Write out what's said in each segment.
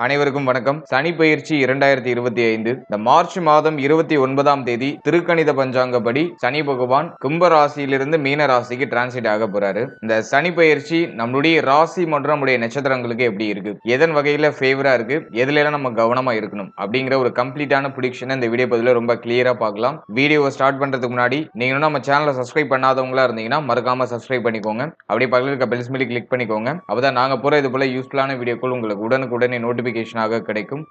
அனைவருக்கும் வணக்கம். சனி பயிற்சி 2025 இந்த மார்ச் மாதம் 29ஆம் தேதி திருக்கணித பஞ்சாங்கப்படி சனி பகவான் கும்ப ராசியிலிருந்து மீன ராசிக்கு டிரான்சிட் ஆக போறாரு. இந்த சனி பயிற்சி நம்மளுடைய ராசி மற்றும் நம்முடைய நட்சத்திரங்களுக்கு எப்படி இருக்கு, எதன் வகையில ஃபேவரா இருக்கு, எதுல எல்லாம் நம்ம கவனமா இருக்கணும் அப்படிங்கிற ஒரு கம்ப்ளீட்டான ப்ரெடிக்ஷனை இந்த வீடியோ பதிவுல ரொம்ப கிளியரா பார்க்கலாம். வீடியோவை ஸ்டார்ட் பண்றதுக்கு முன்னாடி நீங்க நம்ம சேனலை சப்ஸ்கிரைப் பண்ணாதவங்களா இருந்தீங்கன்னா மறக்காம சப்ஸ்கிரைப் பண்ணிக்கோங்க. அப்படியே பக்கத்துல இருக்க பெல் சிம்பலை கிளிக் பண்ணிக்கோங்க. அப்பதான் நாங்க போற இது போல யூஸ்ஃபுல்லான வீடியோக்கள் உங்களுக்கு உடனுக்குடனே நோட்டிபிகேஷனாக கிடைக்கும்.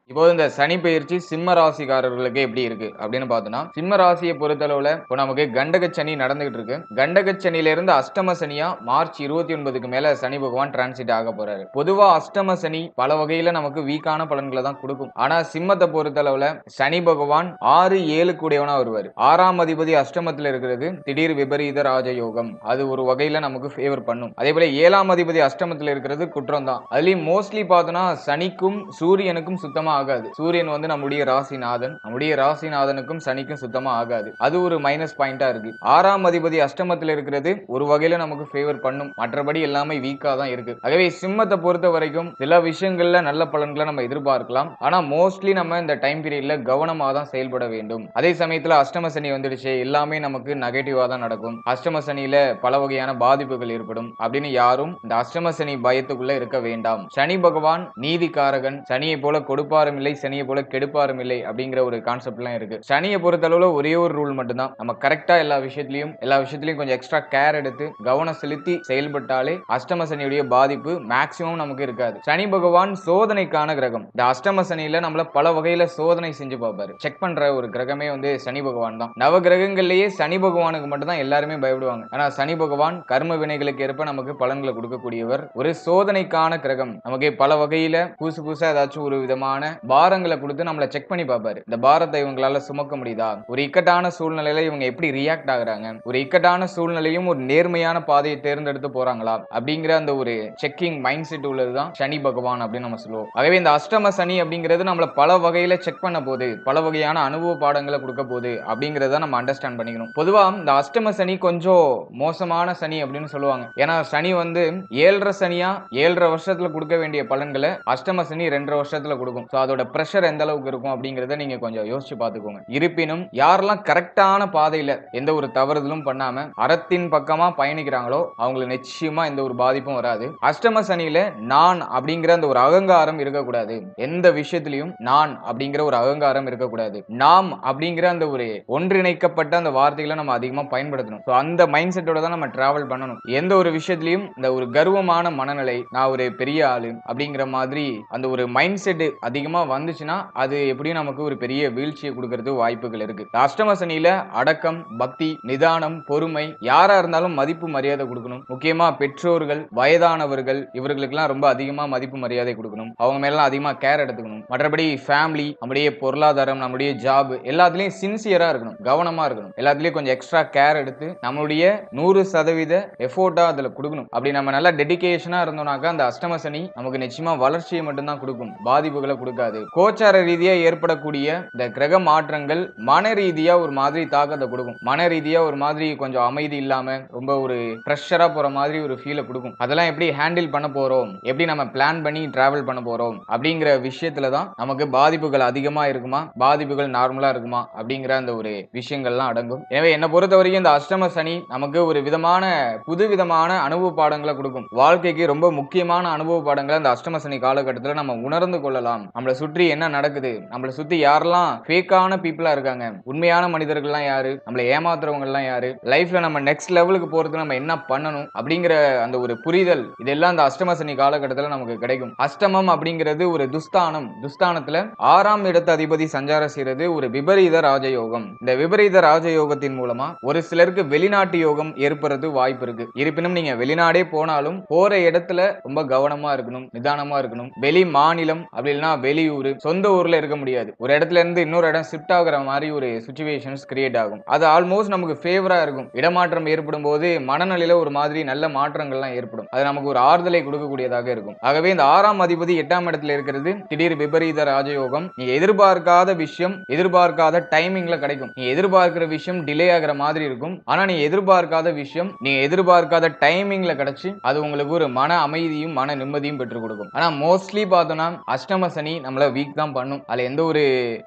இப்போ இந்த சனி பயிற்சி சிம்ம ராசிக்காரர்களுக்கு எப்படி இருக்கு அப்படின்னு பார்த்தோம்னா, சிம்ம ராசியை பொறுத்தளவுல இப்போ நமக்கு கண்டக சனி நடந்துகிட்டு இருக்கு. கண்டக சனியில இருந்து அஷ்டம சனியா மார்ச் 29க்கு மேல சனி பகவான் டிரான்சிட் ஆக போறாரு. பொதுவா அஷ்டம சனி பல வகையில நமக்கு வீக்கான பலன்களை தான் கொடுக்கும். ஆனா சிம்மத்தை பொறுத்தளவுல சனி பகவான் 6-7 கூடியவனா வருவார். 6ஆம் அதிபதி அஷ்டமத்தில் இருக்கிறது திடீர் விபரீத ராஜயோகம், அது ஒரு வகையில நமக்கு ஃபேவர் பண்ணும். அதே போல 7ஆம் அதிபதி அஷ்டமத்தில் இருக்கிறது குற்றம் தான். அதுலயும் மோஸ்ட்லி பார்த்தோம்னா சனிக்கும் சூரியனுக்கும் சுத்தமா ஆகாது. சூரியன் வந்து நம்முடைய ராசிநாதன், நம்முடைய ராசிநாதனுக்கும் சனிக்கும் சுத்தமா ஆகாது. அது ஒரு மைனஸ் பாயிண்டா இருக்கு. 6ஆம் அதிபதி அஷ்டமத்தில் இருக்கிறது ஒரு வகையில நமக்கு ஃபேவர் பண்ணும். மற்றபடி எல்லாமே வீக்கா தான் இருக்கு. ஆகவே சிம்மத்தை பொறுத்த வரைக்கும் சில விஷயங்கள்ல நல்ல பலன்களை நம்ம எதிர்பார்க்கலாம். ஆனா மோஸ்ட்லி நம்ம இந்த டைம் பீரியட்ல கவனமா தான் செயல்பட வேண்டும். அதே சமயத்துல அஷ்டம சனி வந்துடுச்சு, எல்லாமே நமக்கு நெகட்டிவா தான் நடக்கும், அஷ்டம சனியில பல வகையான பாதிப்புகள் ஏற்படும் அப்படின்னு யாரும் இந்த அஷ்டம சனி பயத்துக்குள்ள இருக்க வேண்டாம். சனி பகவான் நீதிக்காரகன், சனியை போல கொடுப்பாரும் இல்லை, சனியை போல கெடுப்பாரும் இல்லை அப்படிங்கிற ஒரு கான்செப்ட் எல்லாம் இருக்கு. சனியை பொறுத்தளவுல ஒரே ஒரு ரூல் மட்டும்தான், நம்ம கரெக்டா எல்லா விஷயத்திலையும் கொஞ்சம் எக்ஸ்ட்ரா கேர் எடுத்து கவனம் செலுத்தி செயல்பட்டாலே அஷ்டம சனியுடைய பாதிப்பு மேக்சிமம் நமக்கு இருக்காது. சனி பகவான் சோதனைக்கான கிரகம். இந்த அஷ்டம சனியில நம்மள பல வகையில சோதனை செஞ்சு பார்ப்பாரு. செக் பண்ற ஒரு கிரகமே வந்து சனி பகவான் தான். நவ கிரகங்கள்லயே சனி பகவானுக்கு மட்டும் தான் எல்லாருமே பயப்படுவாங்க. ஆனா சனி பகவான் கர்ம வினைகளுக்கு ஏற்ப நமக்கு பலன்களை கொடுக்கக்கூடியவர். ஒரு சோதனைக்கான கிரகம். நமக்கு பல வகையில புதுசா ஏதாச்சும் ஒரு விதமான பாரங்களை கொடுத்து நம்மள செக் பண்ணி பார்ப்பாரு. இந்த பாரத்தை இவங்களால சுமக்க முடியுதா, ஒரு இக்கட்டான சூழ்நிலையில இவங்க எப்படி ரியாக்ட் ஆகுறாங்க, ஒரு இக்கட்டான சூழ்நிலையும் ஒரு நேர்மையான பாதையை தேர்ந்தெடுத்து போறாங்களா அப்படிங்கிற அந்த ஒரு செக்கிங் மைண்ட் செட் உள்ளதுதான் சனி பகவான் அப்படின்னு நம்ம சொல்லுவோம். ஆகவே இந்த அஷ்டம சனி அப்படிங்கிறது நம்மள பல வகையில செக் பண்ண போது, பல வகையான அனுபவ பாடங்களை கொடுக்க போது அப்படிங்கறத நம்ம அண்டர்ஸ்டாண்ட் பண்ணிக்கணும். பொதுவா இந்த அஷ்டம சனி கொஞ்சம் மோசமான சனி அப்படின்னு சொல்லுவாங்க. ஏன்னா சனி வந்து 7.5 சனியா 7.5 வருஷத்துல கொடுக்க வேண்டிய பலன்களை அஷ்டம சனி 2.5 வருஷத்துல கொடுக்கும். அதோட பிரஷர் எந்த அளவுக்கு இருக்கும் அப்படிங்கறத நீங்க கொஞ்சம் யோசிச்சு பாத்துக்கோங்க. இருப்பினும் யாரெல்லாம் கரெக்டான பாதையில எந்த ஒரு தவறுதலும் பண்ணாம அறத்தின் பக்கமா பயணிக்கிறாங்களோ அவங்களுக்கு நிச்சயமா எந்த ஒரு பாதிப்பும் வராது. அஷ்டம சனியில நான் அப்படிங்கிற அந்த ஒரு அகங்காரம் இருக்கக்கூடாது. எந்த விஷயத்திலையும் நான் அப்படிங்கிற ஒரு அகங்காரம் இருக்கக்கூடாது. நாம் அப்படிங்கிற அந்த ஒரு ஒன்றிணைக்கப்பட்ட அந்த வார்த்தைகளை நம்ம அதிகமா பயன்படுத்தணும். அந்த மைண்ட் செட்டோட தான் நம்ம டிராவல் பண்ணணும். எந்த ஒரு விஷயத்திலையும் இந்த ஒரு கர்வமான மனநிலை, நான் ஒரு பெரிய ஆளு அப்படிங்கிற மாதிரி அந்த ஒரு மைண்ட் செட் அதிகமா வந்துச்சுன்னா அது எப்படியும் நமக்கு ஒரு பெரிய வீழ்ச்சியை கொடுக்கிறது வாய்ப்புகள் இருக்கு. அஷ்டம சனியில அடக்கம், பக்தி, நிதானம், பொறுமை, யாரா இருந்தாலும் மதிப்பு மரியாதை கொடுக்கணும். முக்கியமா பெற்றோர்கள், வயதானவர்கள், இவர்களுக்கெல்லாம் ரொம்ப அதிகமா மதிப்பு மரியாதை கொடுக்கணும். அவங்க மேல அதிகமா கேர் எடுத்துக்கணும். மற்றபடி ஃபேமிலி, நம்முடைய பொருளாதாரம், நம்முடைய ஜாப் எல்லாத்துலயும் சின்சியரா இருக்கணும், கவனமா இருக்கணும். எல்லாத்துலயும் கொஞ்சம் எக்ஸ்ட்ரா கேர் எடுத்து நம்மளுடைய 100% எஃபோர்ட்டா அதுல கொடுக்கணும். அப்படி நம்ம நல்லா டெடிகேஷனா இருந்தோம்னாக்கா அந்த அஷ்டம சனி நமக்கு நிச்சயமா வளர்ச்சியை மட்டும்தான் கொடுக்கும், பாதிப்புகளை கொடுக்காது. கோச்சார ரீதியா ஏற்படக்கூடிய இந்த கிரக மாற்றங்கள் மன ரீதியா ஒரு மாதிரி தாக்கத்தை கொடுக்கும். மன ரீதியா ஒரு மாதிரி கொஞ்சம் அமைதி இல்லாம ரொம்ப ஒரு பிரஷரா போற மாதிரி ஒரு ஃபீலை கொடுக்கும். அதெல்லாம் எப்படி ஹேண்டில் பண்ண போறோம், எப்படி நம்ம பிளான் பண்ணி டிராவல் பண்ண போறோம் அப்படிங்கிற விஷயத்துல தான் நமக்கு பாதிப்புகள் அதிகமா இருக்குமா, பாதிப்புகள் நார்மலா இருக்குமா அப்படிங்கிற அந்த ஒரு விஷயங்கள்லாம் அடங்கும். எனவே என்ன பொறுத்த வரைக்கும் இந்த அஷ்டம சனி நமக்கு ஒரு விதமான புதுவிதமான அனுபவ பாடங்களை கொடுக்கும். வாழ்க்கைக்கு ரொம்ப முக்கியமான அனுபவ பாடங்களை இந்த அஷ்டம சனி காலகட்டத்தில் நம்ம உணர்ந்து கொள்ளலாம். நம்மளை சுற்றி என்ன நடக்குது, நம்மளை சுத்தி யாரெல்லாம் ஃபேக்கான பீப்புளா இருக்காங்க, உண்மையான மனிதர்கள்லாம் யாரு, நம்மளை ஏமாத்துறவங்க எல்லாம் யாரு, லைஃப்ல நம்ம நெக்ஸ்ட் லெவலுக்கு போறதுக்கு நம்ம என்ன பண்ணணும் அப்படிங்கிற அந்த ஒரு புரிதல் இதெல்லாம் அந்த அஷ்டம சனி காலகட்டத்தில் நமக்கு கிடைக்கும். அஷ்டமம் அப்படிங்கிறது ஒரு துஸ்தானம். துஸ்தானத்துல 6ஆம் இடத்து அதிபதி சஞ்சாரம் செய்யறது ஒரு விபரீத ராஜயோகம். இந்த விபரீத ராஜயோகத்தின் மூலமா ஒரு சிலருக்கு வெளிநாட்டு யோகம் ஏற்படுறது வாய்ப்பு இருக்கு. இருப்பினும் நீங்க வெளிநாடே போனாலும் போற இடத்துல ரொம்ப கவனமா இருக்கணும், நிதானமா இருக்கணும். வெளி மாநிலம் அப்படி இல்லைன்னா வெளி வெளியூர், சொந்த ஊர்ல இருக்க முடியாது. ஒரு இடத்துல இருந்து இன்னொரு இடம் ஷிஃப்ட் ஆகுற மாதிரி ஒரு சிச்சுவேஷன்ஸ் கிரியேட் ஆகும். அது ஆல்மோஸ்ட் நமக்கு ஃபேவரா இருக்கும். இடமாற்றம் ஏற்படும் போது மனநிலையில ஒரு மாதிரி நல்ல மாற்றங்கள்லாம் ஏற்படும். அது நமக்கு ஒரு ஆறுதலை கொடுக்கக்கூடியதாக இருக்கும். ஆகவே இந்த 6ஆம் அதிபதி 8ஆம் இடத்துல இருக்கிறது திடீர் விபரீத ராஜயோகம். நீங்க எதிர்பார்க்காத விஷயம் எதிர்பார்க்காத டைமிங்ல கிடைக்கும். நீங்க எதிர்பார்க்கிற விஷயம் டிலே ஆகிற மாதிரி இருக்கும். ஆனா நீங்க எதிர்பார்க்காத விஷயம் நீங்க எதிர்பார்க்காத டைமிங்ல கிடைச்சு அது உங்களுக்கு ஒரு மன அமைதியும் மன நிம்மதியும் பெற்றுக் கொடுக்கும். ஆனா மோஸ்ட்லி பார்த்தோம்னா அஷ்டம சனி நம்மள வீக் தான் பண்ணும். அதுல எந்த ஒரு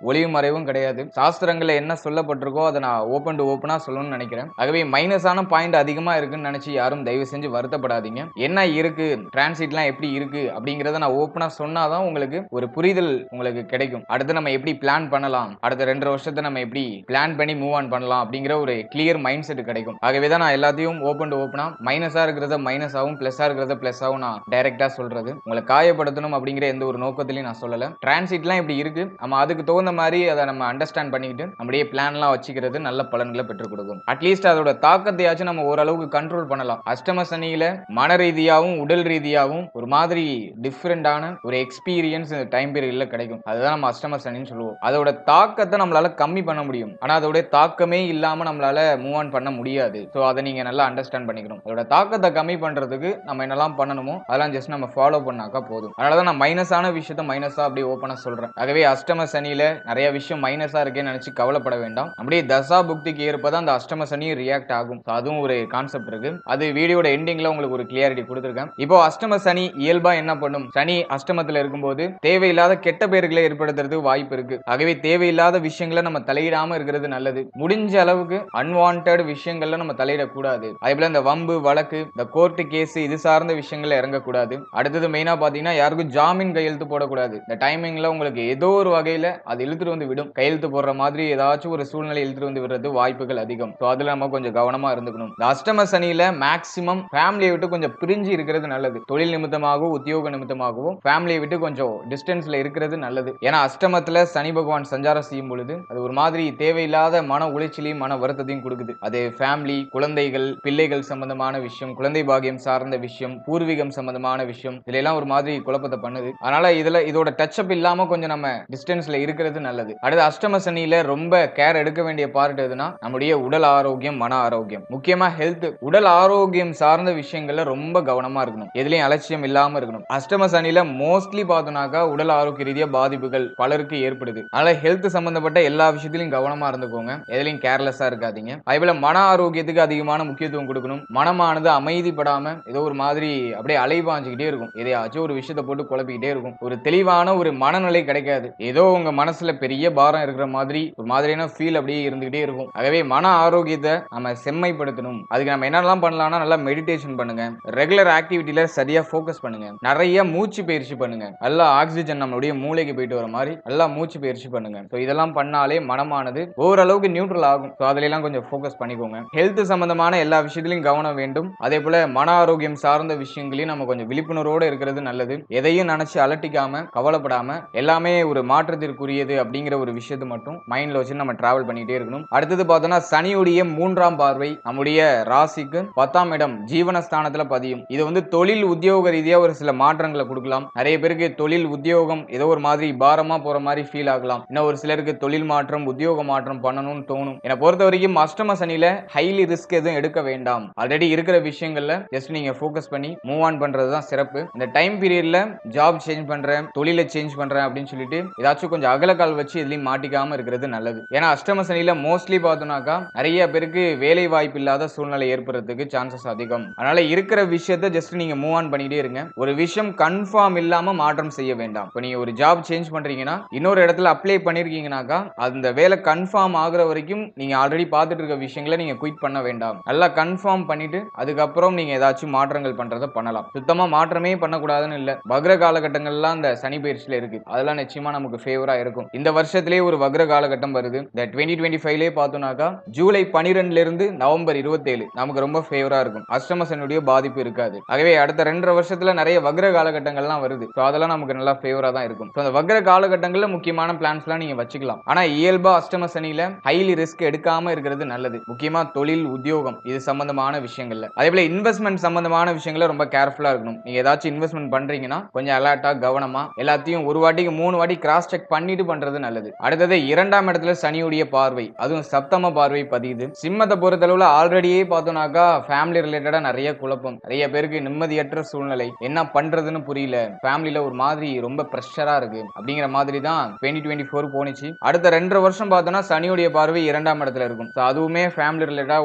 ஒளிவு மறைவும் கிடையாது. சாஸ்திரங்கள்ல என்ன சொல்லப்பட்டிருக்கோ அதை நான் ஓபன் டு ஓபனா சொல்லணும்னு நினைக்கிறேன். ஆகவே மைனஸான பாயிண்ட் அதிகமா இருக்குன்னு நினைச்சு யாரும் தயவு செஞ்சு வருத்தப்படாதீங்க. என்ன இருக்கு டிரான்சிட்லாம் எப்படி இருக்கு அப்படிங்கறத நான் ஓபனா சொன்னாதான் உங்களுக்கு ஒரு புரிதல் உங்களுக்கு கிடைக்கும். அடுத்து நம்ம எப்படி பிளான் பண்ணலாம், அடுத்த 2 வருஷத்தை நம்ம எப்படி பிளான் பண்ணி மூவ் ஆன் பண்ணலாம் அப்படிங்கிற ஒரு கிளியர் மைண்ட் செட் கிடைக்கும். ஆகவே தான் நான் எல்லாத்தையும் ஓபன் டு ஓபனா மைனஸா இருக்கிறத மைனஸ் ஆகும், பிளஸ்ஸா இருக்கிறத பிளஸ் ஆகும் நான் டைரக்டா சொல்றது. உங்களை காயப்படுத்தணும் அப்படிங்கிற எந்த ஒரு நோக்கத்திலையும் நான் சொல்லல. டிரான்சிட்லாம் இப்படி இருக்கு, நம்ம அதுக்கு தகுந்த மாதிரி அதை நம்ம அண்டர்ஸ்டாண்ட் பண்ணிக்கிட்டு நம்முடைய பிளான்லாம் வச்சுக்கிறது நல்ல பலன்களை பெற்றுக் கொடுக்கும். அட்லீஸ்ட் அதோட தாக்கத்தையாச்சும் நம்ம ஓரளவுக்கு கண்ட்ரோல் பண்ணலாம். அஷ்டம சனியில மன ரீதியாகவும் உடல் ரீதியாகவும் ஒரு மாதிரி டிஃபரெண்டான ஒரு எக்ஸ்பீரியன்ஸ் இந்த டைம் பீரியட்ல கிடைக்கும். அதுதான் நம்ம அஷ்டம சனின்னு சொல்லுவோம். அதோட தாக்கத்தை நம்மளால கம்மி பண்ண முடியும். ஆனா அதோட தாக்கமே இல்லாம நம்மளால மூவ் ஆன் பண்ண முடியாது. சோ அதை நீங்க நல்லா அண்டர்ஸ்டாண்ட் பண்ணிக்கணும். அதோட தாக்கத்தை கம்மி பண்றதுக்கு நம்ம என்னெல்லாம் பண்ணணுமோ அதெல்லாம் ஜஸ்ட் நம்ம ஃபாலோ பண்ணாக்கா போதும். அதனாலதான் நான் மைனஸான விஷயத்த மைனஸா அப்படியே ஓப்பனா சொல்றேன். ஆகவே அஷ்டம சனியில நிறைய விஷயம் மைனஸா இருக்கேன்னு நினைச்சு கவலைப்பட வேண்டாம். அப்படியே தசா புக்திக்கு ஏற்பதான் அந்த அஷ்டம சனி ரியாக்ட் ஆகும். அதுவும் ஒரு கான்செப்ட் இருக்கு. அது வீடியோட எண்டிங்ல உங்களுக்கு ஒரு கிளியாரிட்டி கொடுத்திருக்கேன். இப்போ அஷ்டம சனி இயல்பா என்ன பண்ணும்? சனி அஷ்டமத்துல இருக்கும்போது தேவையில்லாத கெட்ட பேர்களை ஏற்படுத்துறதுக்கு வாய்ப்பு இருக்கு. ஆகவே தேவையில்லாத விஷயங்களை நம்ம தலையிடாம இருக்கிறது நல்லது. முடிஞ்ச அளவுக்கு அன்வான்டட் விஷயங்கள்ல நம்ம தலையிடக்கூடாது. அதே போல இந்த வம்பு வழக்கு, இந்த கோர்ட் கேஸ் இது சார்ந்த விஷயங்கள்ல இறங்கக்கூடாது. அடுத்தது மெயினா பாத்தீங்கன்னா யாருக்கும் ஜாமீன் கையெழுத்து போடக்கூடாது. இந்த டைமிங்ல உங்களுக்கு ஏதோ ஒரு வகையில அது இழுத்துட்டு வந்து விடும். கையெழுத்து போடுற மாதிரி ஏதாச்சும் ஒரு சூழ்நிலை இழுத்துட்டு வந்து விடுறது வாய்ப்புகள் அதிகம். சோ அதுல நம்ம கொஞ்சம் கவனமா இருந்துக்கணும். இந்த அஷ்டம சனியில மேக்சிமம் ஃபேமிலியை விட்டு கொஞ்சம் பிரிஞ்சு இருக்கிறது நல்லது. தொழில் நிமித்தமாகவும் உத்தியோக நிமித்தமாகவும் ஃபேமிலியை விட்டு கொஞ்சம் டிஸ்டன்ஸ்ல இருக்கிறது நல்லது. ஏன்னா அஷ்டமத்துல சனி பகவான் சஞ்சாரம் செய்யும் பொழுது அது ஒரு மாதிரி தேவையில்லாத மன உளைச்சலையும் மன வருத்தத்தையும் கொடுக்குது. அது ஃபேமிலி, குழந்தைகள், பிள்ளைகள் சம்பந்தமான விஷயம், குழந்தை பாகியம் சார்ந்த விஷயம், பூர்வீகம் சம்பந்தமான விஷயம், இதுல எல்லாம் ஒரு மாதிரி குழப்பத்தை பண்ணுது. அதனால இதோட டச் அப் இல்லாம கொஞ்சம் நம்ம டிஸ்டன்ஸ்ல இருக்கிறது நல்லது. அடுத்து அஷ்டம சனியில ரொம்ப கேர் எடுக்க வேண்டிய பார்ட் எதுனா நம்முடைய உடல் ஆரோக்கியம், மன ஆரோக்கியம், முக்கியமா ஹெல்த். உடல் ஆரோக்கியம் சார்ந்த விஷயங்கள்ல ரொம்ப கவனமா இருக்கணும். எதுலயும் அலட்சியம் இல்லாம இருக்கணும். அஷ்டம சனியில மோஸ்ட்லி பார்த்தோம்னாக்கா உடல் ஆரோக்கிய ரீதியா பாதிப்புகள் பலருக்கு ஏற்படுது. அதனால ஹெல்த் சம்பந்தப்பட்ட எல்லா விஷயத்திலும் கவனமா இருந்துக்கோங்க. எதுலயும் கேர்லெஸ்ஸா இருக்காதீங்க. அதேபோல மன ஆரோக்கியத்துக்கு அதிகமான முக்கியத்துவம் கொடுக்கணும். மனமானது அமைதிப்படாம ஏதோ ஒரு மாதிரி அப்படியே அலைபாஞ்சுக்கிட்டே இருக்கும். எதையாச்சும் ஒரு விஷயத்தை போட்டு குழப்பிக்கிட்டே இருக்கும். ஒரு தெளிவான ஒரு மனநிலை கிடைக்காது. ஏதோ உங்க மனசுல பெரிய பாரம் இருக்கிற மாதிரி ஒரு மாதிரியான ஃபீல் அப்படியே இருந்துகிட்டே இருக்கும். ஆகவே மன ஆரோக்கியத்தை நம்ம செம்மைப்படுத்தணும். அதுக்கு நம்ம என்னெல்லாம் பண்ணலாம்னா நல்லா மெடிடேஷன் பண்ணுங்க, ரெகுலர் ஆக்டிவிட்டியில சரியா ஃபோக்கஸ் பண்ணுங்க, நிறைய மூச்சு பயிற்சி பண்ணுங்க, நல்லா ஆக்சிஜன் நம்மளுடைய மூளைக்கு போயிட்டு வர மாதிரி நல்லா மூச்சு பயிற்சி பண்ணுங்க. ஸோ இதெல்லாம் பண்ணாலே மனமானது ஓரளவுக்கு நியூட்ரல் ஆகும். ஸோ அதுல எல்லாம் கொஞ்சம் ஃபோக்கஸ் பண்ணிக்கோங்க. ஹெல்த் சம்பந்தமான எல்லா விஷயத்திலையும் கவனம் வேண்டும். அதே போல மன ஆரோக்கியம் சார்ந்த விஷயங்களையும் நம்ம கொஞ்சம் விழிப்புணர்வோடு இருக்கிறது நல்லது. எதையும் நினைச்சு அலட்டிக்காம கவலைப்படாம எல்லாமே ஒரு மாற்றத்திற்குரியது அப்படிங்கிற ஒரு விஷயத்தை மட்டும் மைண்ட்ல வச்சு நம்ம டிராவல் பண்ணிட்டே இருக்கணும். அடுத்தது பார்த்தோம்னா சனியுடைய 3ஆம் பார்வை நம்முடைய ராசிக்கு 10ஆம் இடம் ஜீவனஸ்தானத்துல பதியும். இது வந்து தொழில் உத்தியோக ரீதியா ஒரு சில மாற்றங்களை கொடுக்கலாம். நிறைய பேருக்கு தொழில் உத்தியோகம் ஏதோ ஒரு மாதிரி பாரமா போற மாதிரி ஃபீல் ஆகலாம். இன்னும் ஒரு சிலருக்கு தொழில் மாற்றம் உத்தியோக மாற்றம் பண்ணணும்னு தோணும். என்னை பொறுத்த வரைக்கும் அஷ்டம சனியில ஹைலி ரிஸ்க் எதுவும் எடுக்க வேண்டாம். ஆல்ரெடி இருக்கிற விஷயங்கள்ல ஜஸ்ட் நீங்க ஃபோக்கஸ் பண்ணி மூவ் ஆன் பண்றதுதான் சிறப்பு. இந்த டைம் பீரியட்ல ஜாப் சேஞ்ச் பண்றேன், தொழிலை சேஞ்ச் பண்றேன் அப்படின்னு சொல்லிட்டு ஏதாச்சும் கொஞ்சம் அகலக்கால் வச்சு எதுலையும் மாட்டிக்காம இருக்கிறது நல்லது. ஏன்னா அஷ்டம சனியில மோஸ்ட்லி பார்த்தோம்னாக்கா நிறைய பேருக்கு வேலை வாய்ப்பு இல்லாத சூழ்நிலை ஏற்படுறதுக்கு சான்சஸ் அதிகம். அதனால இருக்கிற விஷயத்தை ஜஸ்ட் நீங்க மூவ் ஆன் பண்ணிட்டே இருங்க. ஒரு விஷயம் கன்ஃபார்ம் இல்லாம மாற்றம் செய்ய வேண்டாம். இப்போ நீங்க ஒரு ஜாப் சேஞ்ச் பண்றீங்கன்னா இன்னொரு இடத்துல அப்ளை பண்ணிருக்கீங்கன்னாக்கா அந்த வேலை கன்ஃபார்ம் ஆகுற வரைக்கும் நீங்க ஆல்ரெடி பார்த்துட்டு இருக்க விஷயங்களை நீங்க குயிட் பண்ண வேண்டாம். நல்லா கன்ஃபார்ம் பண்ணிட்டு அதுக்கப்புறம் நீங்க ஏதாச்சும் மாற்றங்கள் பண்றதை பண்ணலாம். சுத்தமா மாற்றமே பண்ணக்கூடாதுன்னு இல்ல. வக்ர காலகட்டங்கள்லாம் இந்த சனி பயிற்சியில இருக்கு. அதெல்லாம் நிச்சயமா நமக்கு ஃபேவரா இருக்கும். இந்த வருஷத்திலேயே ஒரு வக்ர காலகட்டம் வருது. இந்த 2025லே பார்த்தோம்னாக்கா ஜூலை 12ல இருந்து நவம்பர் 27 நமக்கு ரொம்ப ஃபேவரா இருக்கும். அஷ்டம சனியுடைய பாதிப்பு இருக்காது. ஆகவே அடுத்த 2.5 வருஷத்துல நிறைய வக்ர காலகட்டங்கள்லாம் வருது. அதெல்லாம் நமக்கு நல்லா ஃபேவரா தான் இருக்கும். அந்த வக்ர காலகட்டங்கள்ல முக்கியமான பிளான்ஸ்லாம் நீங்க வச்சுக்கலாம். ஆனா இயல்பா அஷ்டம சனியில ஹைலி ரிஸ்க் எடுக்காம இருக்கிறது நல்லது. முக்கியமா தொழில் உத்தியோகம் இது சம்பந்தமான விஷயங்கள்ல. அதே போல இன்வெஸ்ட்மெண்ட் சம்பந்தமான விஷயங்கள ரொம்ப கேர்ஃபுல்லா இருக்கணும். நீங்க ஏதாச்சும் இன்வெஸ்ட்மெண்ட் பண்றீங்கன்னா கொஞ்சம் அலர்ட்டா கவனமா எல்லாத்தையும் எல்லாத்தையும் ஒரு வாட்டிக்கு 3 வாட்டி கிராஸ் செக் பண்ணிட்டு பண்றது நல்லது. அடுத்தது 2ஆம் இடத்துல சனியுடைய பார்வை, அதுவும் சப்தம பார்வை பதியுது. சிம்மத்தை பொறுத்தளவுல ஆல்ரெடியே பார்த்தோம்னாக்கா ஃபேமிலி ரிலேட்டடா நிறைய குழப்பம், நிறைய பேருக்கு நிம்மதியற்ற சூழ்நிலை, என்ன பண்றதுன்னு புரியல, ஃபேமிலில ஒரு மாதிரி ரொம்ப பிரஷரா இருக்கு அப்படிங்கிற மாதிரி தான் 2024 போனிச்சு. அடுத்த 2.5 வருஷம் பார்த்தோம்னா சனியுடைய பார்வை 2ஆம் இடத்துல இருக்கும். அதுவுமே ஃபேமிலி ரிலேட்டடா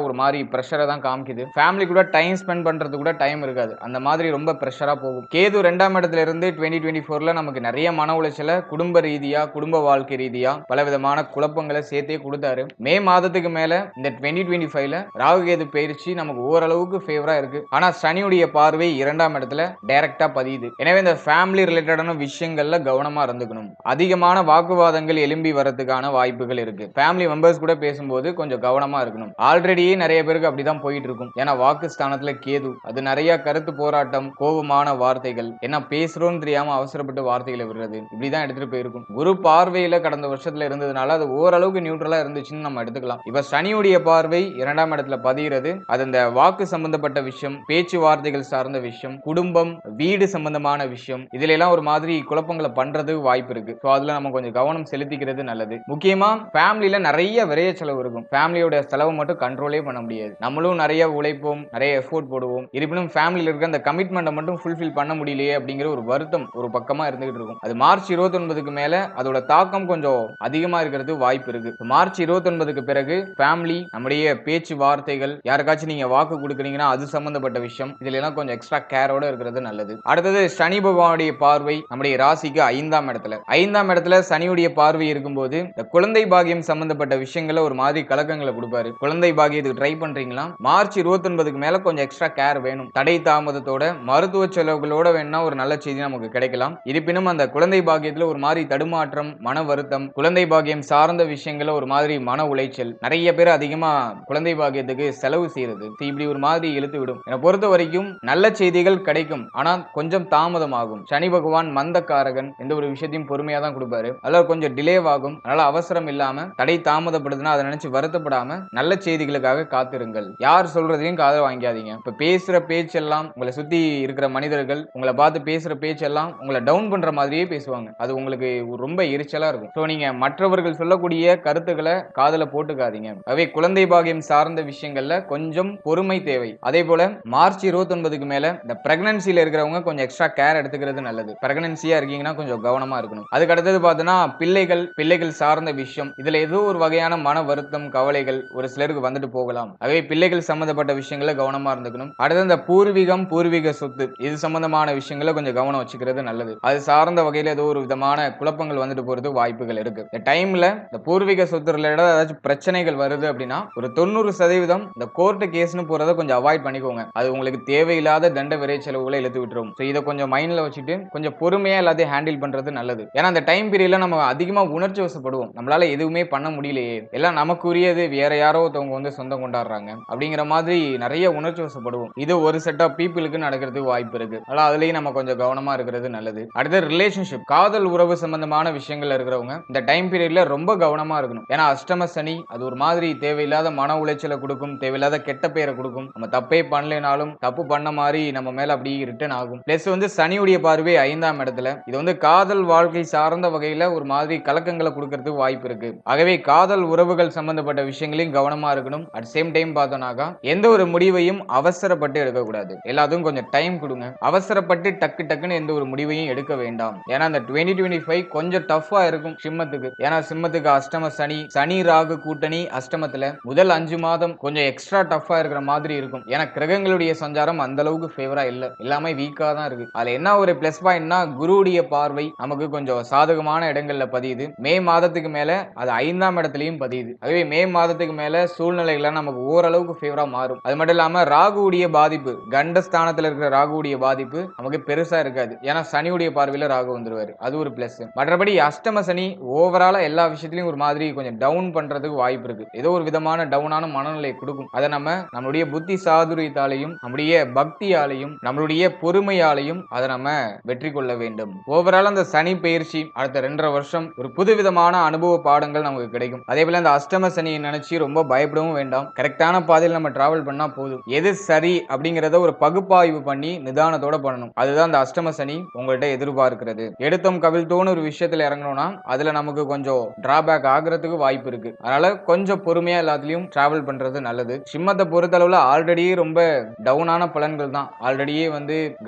ஒரு மாதிரி பிரஷரை தான் காமிக்குது. ஃபேமிலி கூட டைம் ஸ்பெண்ட் பண்றது கூட டைம் இருக்காது, அந்த மாதிரி ரொம்ப பிரஷரா போகும். கேது 2ஆம் இடத்துல இருந்து 2024ல நமக்கு நிறைய மன உளைச்சல குடும்ப ரீதியா, குடும்ப வாழ்க்கை ரீதியா பல விதமான குழப்பங்களை சேர்த்தே கொடுத்தாரு. மே மாதத்துக்கு மேல இந்த 2025ல ராகு கேது பயிற்சி நமக்கு ஓரளவுக்கு ஃபேவரா இருக்கு. ஆனா சனியுடைய பார்வை 2ஆம் இடத்துல டைரக்டா பதியுது. எனவே இந்த ஃபேமிலி ரிலேட்டடான விஷயங்கள்ல கவனமா இருந்துக்கணும். அதிகமான வாக்குவாதங்கள் எழும்பி வரதுக்கான வாய்ப்புகள் இருக்கு. ஃபேமிலி மெம்பர்ஸ் கூட பேசும்போது கொஞ்சம் கவனமா இருக்கணும். ஆல்ரெடியே நிறைய பேருக்கு அப்படிதான் போயிட்டு இருக்கும். ஏன்னா வாக்கு ஸ்தானத்துல கேது, அது நிறைய கருத்து போராட்டம், கோபமான வார்த்தைகள், என்ன பேசுறோம்னு தெரியாம அவசரப்பட்டு வார்த்தைகளை விடுறது, இப்படிதான் எடுத்துட்டு போயிருக்கும். குரு பார்வையில கடந்த வருஷத்துல இருந்ததுனால அது ஓரளவுக்கு நியூட்ரலா இருந்துச்சுன்னு நம்ம எடுத்துக்கலாம். இப்ப சனியுடைய பார்வை 2ஆம் இடத்துல பதிகிறது. அது இந்த வாக்கு சம்பந்தப்பட்ட விஷயம், பேச்சுவார்த்தைகள் சார்ந்த விஷயம், குடும்பம், வீடு சம்பந்தமான விஷயம், இதுல எல்லாம் ஒரு மாதிரி குழப்பங்களை பண்றது வாய்ப்பு இருக்கு. அதுல நம்ம கொஞ்சம் கவனம் செலுத்திக்கிறது நல்லது. முக்கியமா ஃபேமிலில நிறைய விரைய செலவு இருக்கும். ஃபேமிலியோட செலவு மட்டும் கண்ட்ரோலே பண்ண முடியாது. நம்மளும் நிறைய உழைப்போம், நிறைய எஃபோர்ட் போடுவோம். இருப்பினும் ஃபேமிலில இருக்க அந்த கமிட்மெண்ட்டை மட்டும் ஃபுல்ஃபில் பண்ண முடியலையே அப்படிங்கிற ஒரு வருத்தம் ஒரு பக்கமா இருந்துகிட்டு இருக்கும். அது மார்ச் 29க்கு மேல அதோட தாக்கம் கொஞ்சம் அதிகமா இருக்கிறது வாய்ப்பு இருக்கு. மார்ச் 29க்கு பிறகு ஃபேமிலி, நம்முடைய பேச்சு வார்த்தைகள், யாருக்காச்சும் நீங்க வாக்கு கொடுக்குறீங்கன்னா அது சம்பந்தப்பட்ட விஷயம், இதுல எல்லாம் கொஞ்சம் எக்ஸ்ட்ரா கேரோட இருக்கிறது நல்லது. அடுத்தது சனி பகவானுடைய பார்வை நம்முடைய ராசிக்கு 5ஆம் இடத்துல. 5ஆம் இடத்துல சனியுடைய பார்வை இருக்கும்போது இந்த குழந்தை பாகியம் சம்பந்தப்பட்ட விஷயங்களை ஒரு மாதிரி கலக்கங்களை கொடுப்பாரு. குழந்தை பாகியத்துக்கு ட்ரை பண்றீங்களா, மார்ச் 29க்கு மேல கொஞ்சம் எக்ஸ்ட்ரா கேர் வேணும். தடை தாமதத்தோட மருத்துவ செலவுகளோட வேணா ஒரு நல்ல செய்தி நமக்கு கிடைக்கலாம். இருப்பினும் அந்த குழந்தை பாகியத்துல ஒரு மாதிரி தடுமாற்றம், மன வருத்தம், குழந்தை பாகியம் சார்ந்த விஷயங்கள ஒரு மாதிரி மன உளைச்சல், நிறைய பேர் அதிகமா குழந்தை பாகியத்துக்கு செலவு செய்யறது, இப்படி ஒரு மாதிரி இழுத்து விடும். என்னை பொறுத்த வரைக்கும் நல்ல செய்திகள் கிடைக்கும், ஆனா கொஞ்சம் தாமதமாகும். சனி பகவான் மந்தக்காரகன், எந்த ஒரு விஷயத்தையும் பொறுமையா தான் கொடுப்பாரு. அதனால கொஞ்சம் டிலே ஆகும். அதனால அவசரம் இல்லாம தடை தாமதப்படுதுன்னா அதை நினைச்சு வருத்தப்படாம நல்ல செய்திகளுக்காக காத்திருங்கள். யார் சொல்றதையும் காதல வாங்காதீங்க. இப்ப பேசுற பேச்செல்லாம், உங்களை சுத்தி இருக்கிற மனிதர்கள் உங்களை பார்த்து பேசுற பேச்செல்லாம் உங்களை டவுன் பண்ற மாதிரியே பேசுவாங்க. அது உங்களுக்கு ரொம்ப எரிச்சலா இருக்கும். சோ நீங்க மற்றவர்கள் சொல்லக்கூடிய கருத்துக்களை காதல போட்டுக்காதீங்க. அவை குழந்தை பாகியம் சார்ந்த விஷயங்கள்ல கொஞ்சம் பொறுமை தேவை. அதே போல மார்ச் 29க்கு மேல இந்த பிரெக்னன்சில இருக்கிறவங்க கொஞ்சம் எக்ஸ்ட்ரா கேர் எடுத்துக்கிறது நல்லது. பிரெக்னன்சியா இருக்கீங்கன்னா கொஞ்சம் கவனமா இருக்கணும். அதுக்கு அடுத்தது பார்த்தோன்னா பிள்ளைகள் சார்ந்த விஷயம், இதுல ஏதோ ஒரு வகையான மன வருத்தம், கவலைகள் ஒரு சிலருக்கு வந்துட்டு போகலாம். ஆகவே பிள்ளைகள் சம்பந்தப்பட்ட விஷயங்களை கவனமா இருந்துக்கணும். அடுத்து இந்த பூர்வீக சொத்து, இது சம்பந்தமான விஷயங்களை கொஞ்சம் கவனம் வச்சுக்கிறது நல்லது. அது சார்ந்த வகையில ஏதோ ஒரு விதமான குழப்பங்கள் வந்துட்டு போறது வாய்ப்புகள் இருக்கு. இந்த டைம்ல இந்த பூர்வீக சொத்து ரிலேட்டடா ஏதாச்சும் பிரச்சனைகள் வருது அப்படின்னா ஒரு 90% இந்த கோர்ட் கேஸ்னு போறதை கொஞ்சம் அவாய்ட் பண்ணிக்கோங்க. அது உங்களுக்கு தேவையில்லாத தண்ட விரை செலவுகளை இழுத்து விட்டுரும். இதை கொஞ்சம் மைண்ட்ல வச்சுட்டு கொஞ்சம் பொறுமையா எல்லாத்தையும் ஹேண்டில் பண்றது நல்லது. ஏன்னா அந்த டைம் பீரியட்ல நம்ம அதிகமா உணர்ச்சி வசப்படுவோம். நம்மளால எதுவுமே பண்ண முடியலையே, எல்லாம் நமக்குரியது வேற யாரோ ஒருத்தவங்க வந்து சொந்தம் கொண்டாடுறாங்க அப்படிங்கிற மாதிரி நிறைய உணர்ச்சி வசப்படுவோம். இது ஒரு செட் ஆஃப் பீப்புளுக்கு நடக்கிறதுக்கு வாய்ப்பு இருக்கு. அதனால அதுலயும் நம்ம கொஞ்சம் கவனமா இருக்கிறது நல்லது. அடுத்து ரிலேஷன்ஷிப், காதல் உறவு சம்பந்தமான விஷயங்கள் இருக்கிறவங்க இந்த டைம் பீரியட்ல ரொம்ப கவனமா இருக்கணும். ஏன்னா அஷ்டம சனி அது ஒரு மாதிரி தேவையில்லாத மன உளைச்சலை கொடுக்கும், தேவையில்லாத கெட்ட பேரை கொடுக்கும். நம்ம தப்பே பண்ணலைனாலும் தப்பு பண்ண மாதிரி நம்ம மேல அப்படி ரிட்டர்ன் ஆகும். பிளஸ் வந்து சனியுடைய பார்வை 5ஆம் இடத்துல, இது வந்து காதல் வாழ்க்கை சார்ந்த வகையில ஒரு மாதிரி கலக்கங்களை கொடுக்கறதுக்கு வாய்ப்பு இருக்கு. ஆகவே காதல் உறவுகள் சம்பந்தப்பட்ட விஷயங்களையும் கவனமா இருக்கணும். அட் சேம் டைம் பார்த்தோம்னாக்கா எந்த ஒரு முடிவையும் அவசரப்பட்டு எடுக்கக்கூடாது. எல்லாத்துக்கும் கொஞ்சம் டைம் கொடுங்க. அவசரப்பட்டு டக்குன்னு எந்த ஒரு முடிவையும் எடுக்க வேண்டாம். ஏன்னா இந்த 2025 கொஞ்சம் டஃபா இருக்கும் சிம்மத்துக்கு. ஏன்னா சிம்மத்துக்கு அஷ்டம சனி ராகு கூட்டணி அஷ்டமத்துல முதல் 5 மாதம் கொஞ்சம் எக்ஸ்ட்ரா டஃபா இருக்கிற மாதிரி இருக்கும். ஏன்னா கிரகங்களுடைய சஞ்சாரம் அந்த அளவுக்கு ஃபேவரா இல்ல, எல்லாமே வீக்கா தான் இருக்கு. அதுல என்ன ஒரு பிளஸ் பாயிண்ட்னா குருவுடைய பார்வை நமக்கு கொஞ்சம் சாதகமான இடங்கள்ல பதியுது. மே மாதத்துக்கு மேல அது 5ஆம் இடத்துலயும் பதியுது. அதுவே மே மாதத்துக்கு மேல சூழ்நிலைகள் நமக்கு ஓரளவுக்கு ஃபேவரா மாறும். அது மட்டும் இல்லாம ராகுவுடைய பாதிப்பு, கண்டஸ்தானத்துல இருக்கிற ராகுவுடைய பாதிப்பு நமக்கு பெருசா இருக்காது. ஏன்னா சனியுடைய பார்வையில ராகு வந்துருவாரு, அது ஒரு பிளஸ். மற்றபடி அஷ்டம சனி ஓவராலா எல்லா விஷயத்திலையும் ஒரு மாதிரி கொஞ்சம் டவுன் பண்றதுக்கு வாய்ப்பு இருக்கு. ஏதோ ஒரு விதமான டவுனான மனநிலை கொடுக்கும். அதை நம்மளுடைய புத்தி சாதுரியத்தாலையும் நம்முடைய பக்தியாலையும் நம்மளுடைய பொறுமையாலையும் அதை நம்ம வெற்றி கொள்ள வேண்டும். ஓவரால் அந்த சனி பயிற்சி அடுத்த 2.5 வருஷம் ஒரு புதுவிதமான அனுபவ பாடங்கள் நமக்கு கிடைக்கும். அதே போல அந்த அஷ்டம சனியை நினைச்சு ரொம்ப பயப்படவும் வேண்டாம். கரெக்டான பாதையில் நம்ம டிராவல் பண்ணா போதும். எது சரி அப்படிங்கறத ஒரு பகுப்பாய்வு பண்ணி நிதானத்தோட பண்ணணும். அதுதான் அந்த அஷ்டம சனி உங்கள்கிட்ட எதிர்பார்க்கிறது. கூடாது. எடுத்தோம் கவிழ்த்தோன்னு ஒரு விஷயத்துல இறங்கணும்னா அதுல நமக்கு கொஞ்சம் டிராபேக் ஆகுறதுக்கு வாய்ப்பு இருக்கு. அதனால கொஞ்சம் பொறுமையா எல்லாத்துலயும் டிராவல் பண்றது நல்லது. சிம்மத்தை பொறுத்தளவுல ஆல்ரெடியே ரொம்ப டவுனான பலன்கள் தான். ஆல்ரெடியே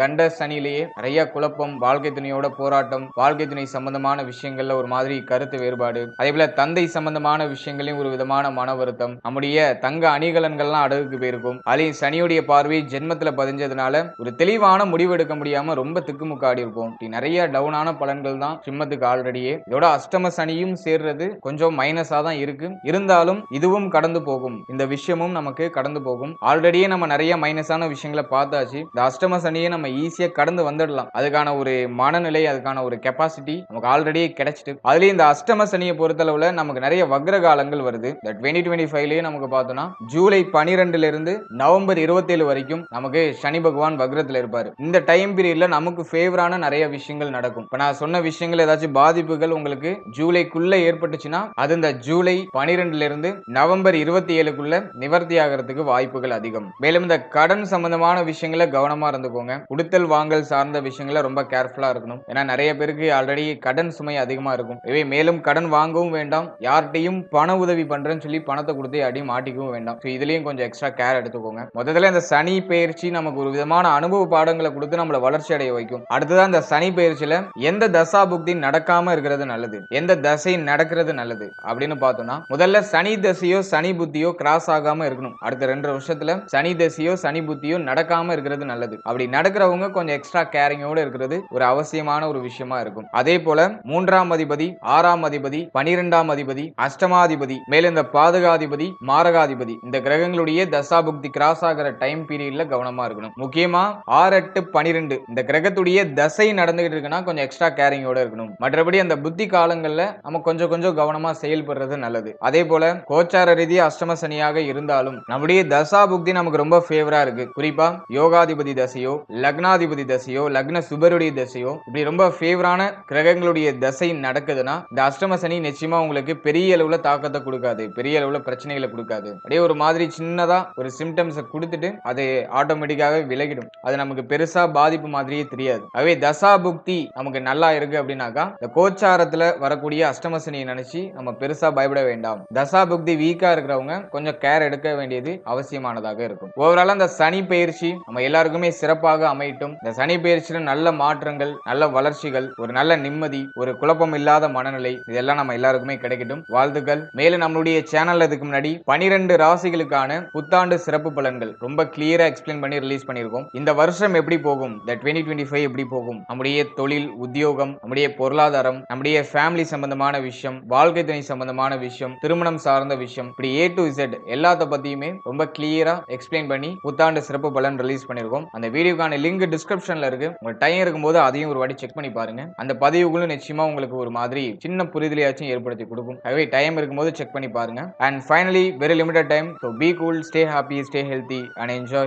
கண்ட சனியிலேயே நிறைய குழப்பம், வாழ்க்கை துணையோட போராட்டம், வாழ்க்கை துணை சம்பந்தமான விஷயங்கள்ல ஒரு மாதிரி கருத்து வேறுபாடு, அதே போல தந்தை சம்பந்தமான விஷயங்களையும் ஒரு விதமான மன வருத்தம், நம்முடைய தங்க அணிகலன்கள்லாம் அடகுக்கு போயிருக்கும். அதையும் சனியுடைய பார்வை ஜென்மத்துல பதிஞ்சதுனால ஒரு தெளிவான முடிவு எடுக்க முடியாம ரொம்ப திக்குமுக்காடி இருக்கும். நிறைய டவுனான பலன்கள் தான் சிம்மத்துக்கு ஆல்ரெடியே. இதோட அஷ்டம சனியும் சேர்றது கொஞ்சம் மைனஸா தான் இருக்கு. இருந்தாலும் இதுவும் கடந்து போகும். இந்த விஷயமும் நமக்கு கடந்து போகும். ஆல்ரெடியே நம்ம நிறைய மைனஸான விஷயங்களை பார்த்தாச்சு. இந்த அஷ்டம சனியை நம்ம ஈஸியா கடந்து வந்துடலாம். அதுக்கான ஒரு மனநிலை, அதுக்கான ஒரு கெப்பாசிட்டி நமக்கு ஆல்ரெடியே கிடைச்சிட்டு, அதுலயும் இந்த அஷ்டம சனியை பொறுத்தளவுல நமக்கு நிறைய வக்ர காலங்கள் வருது. இந்த 2025லயே நமக்கு பார்த்தோம்னா ஜூலை 12ல இருந்து நவம்பர் 27 வரைக்கும் நமக்கு சனி பகவான் வக்ரத்துல இருப்பாரு. இந்த டைம் பீரியட்ல நமக்கு ஃபேவரான நிறைய விஷயங்கள் நடக்கும். இப்ப நான் சொன்ன விஷயங்கள் ஏதாச்சும் பாதிப்புகள் உங்களுக்கு ஜூலைக்குள்ள ஏற்பட்டுச்சுன்னா அது இந்த ஜூலை 12ல இருந்து நவம்பர் 27க்குள்ள நிவர்த்தி ஆகிறதுக்கு வாய்ப்புகள் அதிகம். மேலும் இந்த கடன் சம்பந்தமான விஷயங்களை கவனமா இருந்துக்கோங்க. கொடுத்தல் வாங்கல் சார்ந்த விஷயங்களை ரொம்ப கேர்ஃபுல்லா இருக்கணும். ஏன்னா நிறைய பேருக்கு ஆல்ரெடி கடன் சுமை அதிகமா இருக்கும். இவை மேலும் கடன் வாங்கவும் வேண்டாம், யார்கிட்டையும் பண உதவி பண்றேன்னு சொல்லி பணத்தை கொடுத்து அடி மாட்டிக்கவும் வேண்டாம். இதுலயும் கொஞ்சம் எக்ஸ்ட்ரா கேர் எடுத்துக்கோங்க. முதல்ல இந்த சனி பெயர்ச்சி நமக்கு ஒரு விதமான அனுபவ பாடங்களை கொடுத்து நம்மள வளர்ச்சி அடைய வைக்கும். அடுத்ததான் இந்த சனி பெயர்ச்சியில எந்த தசா புக்தி நடக்காம இருக்கிறது நல்லது, எந்த தசை நடக்கிறது நல்லது அப்படின்னு பார்த்தோம்னா, முதல்ல சனி தசையோ சனி புத்தியோ கிராஸ் ஆகாம இருக்கணும். அடுத்த 2 வருஷத்துல சனி தசையோ சனி புத்தியோ நடக்காம இருக்கிறது நல்லது. அப்படி நடக்கிறவங்க கொஞ்சம் எக்ஸ்ட்ரா கேரிங்கோட இருக்கிறது ஒரு அவசியமான ஒரு விஷயமா இருக்கும். அதே போல 3ஆம் அதிபதி, 6ஆம் அதிபதி, 12ஆம் அதிபதி, அஷ்டமாதிபதி, மேலும் இந்த பாதகாதிபதி, மாரகாதிபதி, இந்த கிரகங்களுடைய தசாபுக்தி கிராஸ் ஆகிற டைம் பீரியட்ல கவனமா இருக்கணும். முக்கியமா 6, 8, 12 இந்த கிரகத்துடைய தசை நடந்துகிட்டு இருக்குன்னா கொஞ்சம் எக்ஸ்ட்ரா கேரிங்கோட இருக்கணும். மற்றபடி அந்த புத்தி காலங்கள்ல நம்ம கொஞ்சம் கவனமா செயல்படுறது நல்லது. அதே போல கோச்சார ரீதியா அஷ்டம சனியாக இருந்தாலும் நம்முடைய தசாபுக்தி நமக்கு ரொம்ப ஃபேவரா இருக்கு. குறிப்பா யோகாதிபதி தசையோ, லக்னாதிபதி தசையோ, லக்ன சுபருடைய தசையோ, இப்படி ரொம்ப ஃபேவரான கிரகங்களுடைய தசை நடக்குதுன்னா இந்த அஷ்டம சனி நிச்சயமா உங்களுக்கு பெரிய அளவுல தாக்கத்தை கொடுக்காது, பெரிய அளவுல பிரச்சனைகளை கொடுக்காது. அப்படியே ஒரு மாதிரி சின்னதா ஒரு சிம்டம்ஸ் கொடுத்துட்டு அது ஆட்டோமேட்டிக்காவே விலகிடும். அது நமக்கு பெருசா பாதிப்பு மாதிரியே தெரியாது. ஆகவே தசா புக்தி நமக்கு நல்லா இருக்கு அப்படின்னாக்கா இந்த கோச்சாரத்துல வரக்கூடிய அஷ்டம சனியை நினைச்சு நம்ம பெருசா பயப்பட வேண்டாம். தசா புக்தி வீக்கா இருக்கிறவங்க கொஞ்சம் கேர் எடுக்க வேண்டியது அவசியமானதாக இருக்கும். ஓவராலா இந்த சனி பயிற்சி நம்ம எல்லாருக்குமே சிறப்பாக அமையட்டும். இந்த சனி பயிற்சியில நல்ல மாற்றங்கள், நல்ல வளர்ச்சிகள், ஒரு நல்ல நிம்மதி, ஒரு குழப்பம் இல்லாத மனநிலை, இதெல்லாம் நம்ம எல்லாருக்குமே கிடைக்கட்டும். வாழ்த்துக்கள். மேலும் நம்மளுடைய சேனல்ல இதுக்கு முன்னாடி 12 ராசிகளுக்கான புத்தாண்டு சிறப்பு பலன்கள் ரொம்ப கிளியரா எக்ஸ்பிளைன் பண்ணி ரிலீஸ் பண்ணியிருக்கோம். இந்த வருஷம் எப்படி போகும், இந்த 2025 எப்படி போகும், நம்முடைய தொழில், உத்தியோகம், நம்முடைய பொருளாதாரம், நம்முடைய ஃபேமிலி சம்பந்தமான விஷயம், வாழ்க்கை துணை சம்பந்தமான விஷயம், திருமணம் சார்ந்த விஷயம், இப்படி A to Z எல்லாத்த பத்தியுமே ரொம்ப கிளியரா எக்ஸ்பிளைன் பண்ணி புத்தாண்டு சிறப்பு பலன் ரிலீஸ் பண்ணியிருக்கோம். அந்த வீடியோக்கான லிங்க் டிஸ்கிரிப்ஷன்ல இருக்கு. உங்க டைம் இருக்கும்போது அதையும் ஒரு வாட்டி செக் பண்ணி பாருங்க. அந்த பதிவுகளும் நிச்சயமா உங்களுக்கு ஒரு மாதிரி சின்ன புரிதலையாச்சும் ஏற்படுத்தி கொடுக்கும். ஆகவே டைம் இருக்கும்போது செக் பண்ணி பாருங்க. And finally, very limited time, so be cool, stay happy, stay healthy and enjoy.